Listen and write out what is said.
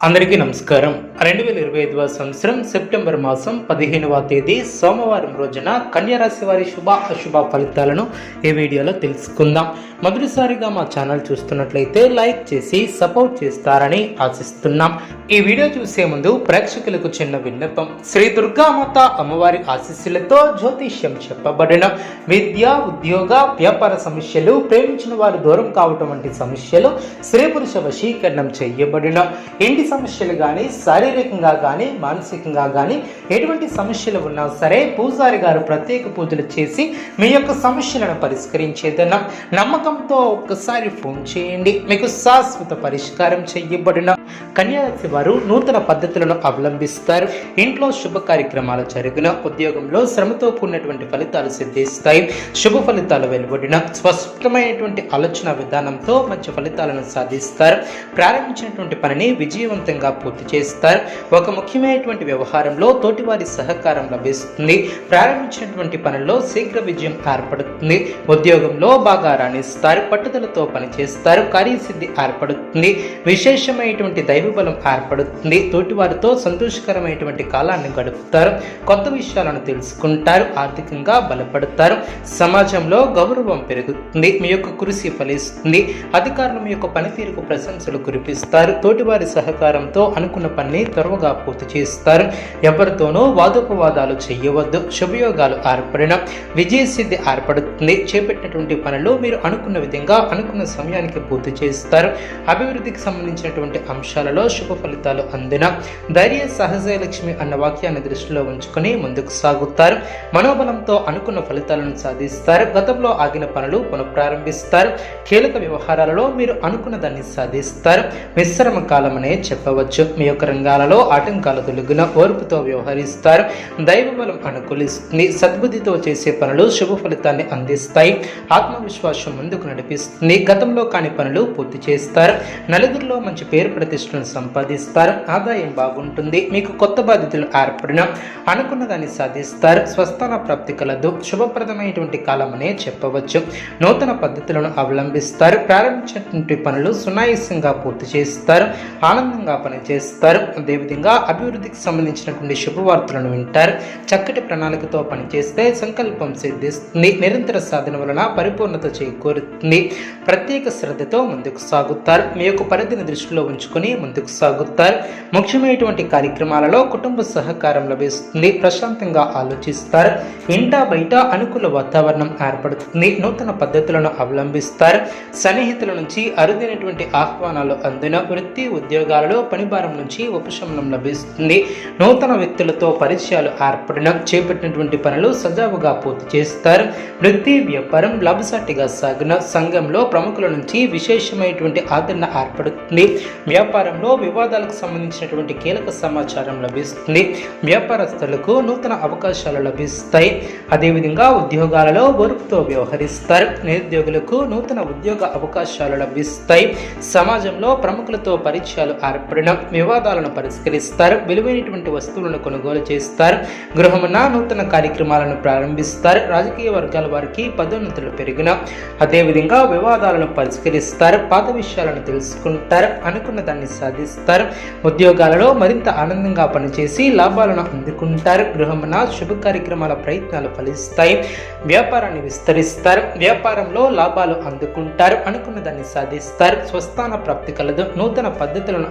అందరికీ నమస్కారం. 2025వ సంవత్సరం సెప్టెంబర్ మాసం 15వ తేదీ సోమవారం రోజున కన్యా రాశి వారి శుభ అశుభ ఫలితాలను ఈ వీడియోలో తెలుసుకుందాం. మొదటిసారిగా మా ఛానల్ చూస్తున్నట్లయితే లైక్ చేసి సపోర్ట్ చేస్తారని ఆశిస్తున్నాం. ఈ వీడియో చూసే ముందు ప్రేక్షకులకు చిన్న విన్నపం. శ్రీ దుర్గామాత అమ్మవారి ఆశీస్సులతో జ్యోతిష్యం చెప్పబడిన విద్య, ఉద్యోగ, వ్యాపార సమస్యలు, ప్రేమించిన వారు దూరం కావటం వంటి సమస్యలు, స్త్రీ పురుష వశీకరణం చేయబడిన ఇంటి సమస్యలు కానీ, శారీరకంగా కానీ, మానసికంగా కానీ ఎటువంటి సమస్యలు ఉన్నా సరే పూజారి గారు ప్రత్యేక పూజలు చేసి మీ యొక్క సమస్యలను పరిష్కరించేదన్న నమ్మకంతో ఒక్కసారి ఫోన్ చేయండి. మీకు శాశ్వత పరిష్కారం చేయబడిన కన్యా రాశి వారు నూతన పద్ధతులను అవలంబిస్తారు. ఇంట్లో శుభ కార్యక్రమాలు జరిగిన, ఉద్యోగంలో శ్రమతో కూడినటువంటి ఫలితాలు సిద్ధిస్తాయి. శుభ ఫలితాలు వెలువడిన, స్పష్టమైనటువంటి ఆలోచన విధానంతో మంచి ఫలితాలను సాధిస్తారు. ప్రారంభించినటువంటి పనిని విజయవంతంగా పూర్తి చేస్తారు. ఒక ముఖ్యమైనటువంటి వ్యవహారంలో తోటివారి సహకారం లభిస్తుంది. ప్రారంభించినటువంటి పనుల్లో శీఘ్ర విజయం ఏర్పడుతుంది. ఉద్యోగంలో బాగా రాణిస్తారు. పట్టుదలతో పనిచేస్తారు. కార్యసిద్ధి ఏర్పడుతుంది. విశేషమైనటువంటి దైవబలం ఏర్పడుతుంది. తోటివారితో సంతోషకరమైనటువంటి కాలాన్ని గడుపుతారు. కొత్త విషయాలను తెలుసుకుంటారు. ఆర్థికంగా బలపడతారు. సమాజంలో గౌరవం పెరుగుతుంది. మీ యొక్క కృషి ఫలిస్తుంది. అధికారులు మీ యొక్క పనితీరుకు ప్రశంసలు కురిపిస్తారు. తోటివారి సహకారంతో అనుకున్న పనిని త్వరగా పూర్తి చేస్తారు. ఎవరితోనూ వాదోపవాదాలు చేయవద్దు. శుభయోగాలు ఏర్పడిన, విజయసిద్ధి ఏర్పడుతుంది. చేపట్టినటువంటి పనులు మీరు అనుకున్న విధంగా అనుకున్న సమయానికి పూర్తి చేస్తారు. అభివృద్ధికి సంబంధించినటువంటి అంశాలలో శుభ ఫలితాలు అందిన, ధైర్య సహజలక్ష్మి అన్న వాక్యాన్ని దృష్టిలో ఉంచుకొని ముందుకు సాగుతారు. మనోబలంతో అనుకున్న ఫలితాలను సాధిస్తారు. గతంలో ఆగిన పనులు పునఃప్రారంభిస్తారు. కీలక వ్యవహారాలలో మీరు అనుకున్న దాన్ని సాధిస్తారు. మిశ్రమ కాలం అనే చెప్పవచ్చు. మీ యొక్క రంగాలలో ఆటంకాలు తొలగిన, ఓర్పుతో వ్యవహరిస్తారు. దైవబలం అనుకూలిస్తుంది. సద్బుద్ధితో చేసే పనులు శుభ ఫలితాన్ని అందిస్తాయి. ఆత్మవిశ్వాసం ముందుకు నడిపిస్తుంది. గతంలో కాని పనులు పూర్తి చేస్తారు. నలుగురిలో మంచి పేరు ప్రతిష్టలను సంపాదిస్తారు. ఆదాయం బాగుంటుంది. మీకు కొత్త బాధ్యతలు ఏర్పడిన, అనుకున్న దాన్ని సాధిస్తారు. స్వస్థాన ప్రాప్తి కలదు. శుభప్రదమైనటువంటి కాలం అనే చెప్పవచ్చు. నూతన పద్ధతులను అవలంబిస్తారు. ప్రారంభించినటువంటి పనులు సునాయాసంగా పూర్తి చేస్తారు. ఆనందంగా పనిచేస్తారు. అదేవిధంగా అభివృద్ధికి సంబంధించినటువంటి శుభవార్తలను వింటారు. చక్కటి ప్రణాళికతో పనిచేస్తే సంకల్పం సిద్ధిస్తుంది. నిరంతర సాధన వలన పరిపూర్ణత చేకూరుతుంది. ప్రత్యేక శ్రద్ధతో ముందుకు సాగుతారు. మీ యొక్క పరిధిని దృష్టిలో ఉంచుకొని ముందుకు సాగుతారు. ముఖ్యమైనటువంటి కార్యక్రమాలలో కుటుంబ సహకారం లభిస్తుంది. ప్రశాంతంగా ఆలోచిస్తారు. ఇంట బయట అనుకూల వాతావరణం ఏర్పడుతుంది. నూతన పద్ధతులను అవలంబిస్తారు. సన్నిహితుల నుంచి అరుదైనటువంటి ఆహ్వానాలు అందిన, వృత్తి ఉద్యోగాలలో పనిభారం నుంచి ఉపశమనం లభిస్తుంది. నూతన వ్యక్తులతో పరిచయాలు ఏర్పడిన, చేపట్టినటువంటి పనులు సజావుగా పూర్తి చేస్తారు. వృత్తి వ్యాపారం లాభసాటిగా సాగిన, సంఘంలో ప్రముఖుల నుంచి విశేషమైనటువంటి ఆదరణ ఏర్పడుతుంది. వ్యాపారంలో వివాదాలకు సంబంధించినటువంటి కీలక సమాచారం లభిస్తుంది. వ్యాపారస్తులకు నూతన అవకాశాలు లభిస్తాయి. అదేవిధంగా ఉద్యోగాలలో ఓర్పుతో వ్యవహరిస్తారు. నిరుద్యోగులకు నూతన ఉద్యోగ అవకాశాలు లభిస్తాయి. సమాజంలో ప్రముఖులతో పరిచయాలు ఏర్పడిన, వివాదాలను పరిష్కరిస్తారు. విలువైనటువంటి వస్తువులను కొనుగోలు చేస్తారు. గృహమున నూతన కార్యక్రమాలను ప్రారంభిస్తారు. రాజకీయ వర్గాల వారికి పదోన్నతులు పెరిగిన, అదేవిధంగా వివాదాలను పరిష్కరిస్తారు. పాత విషయాలను తెలుసుకుంటారు. అనుకున్న దాన్ని సాధిస్తారు. ఉద్యోగాలలో మరింత ఆనందంగా పనిచేసి లాభాలను అందుకుంటారు. గృహమున శుభ కార్యక్రమాల ప్రయత్నాలు ఫలిస్తాయి. వ్యాపారాన్ని విస్తరిస్తారు. వ్యాపారంలో లాభాలు అందుకుంటారు. అనుకున్న దాన్ని సాధిస్తారు. స్వస్థాన ప్రాప్తి కలదు. నూతన పద్ధతులను